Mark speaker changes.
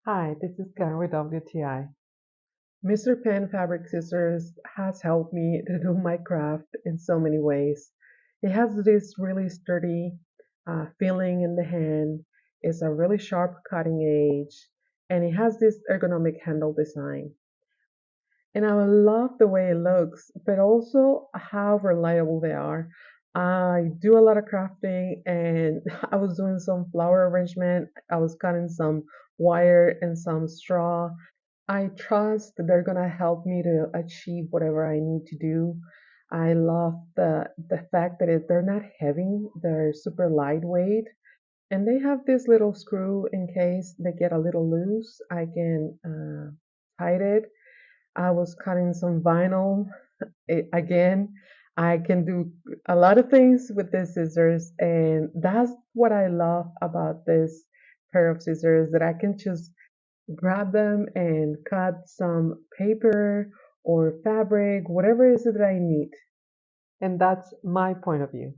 Speaker 1: Hi, this is Karen with WTI. Mr. Pen Fabric Scissors has helped me to do my craft in so many ways. It has this really sturdy feeling in the hand. It's a really sharp cutting edge, and it has this ergonomic handle design. And I love the way it looks, but also how reliable they are. I do a lot of crafting, and I was doing some flower arrangement. I was cutting some wire and some straw. I trust that they're gonna help me to achieve whatever I need to do. I love the fact that they're not heavy, they're super lightweight, and they have this little screw in case they get a little loose. I can hide it. I was cutting some vinyl. Again, I can do a lot of things with these scissors, and that's what I love about this pair of scissors that I can just grab them and cut some paper or fabric, whatever it is that I need. And that's my point of view.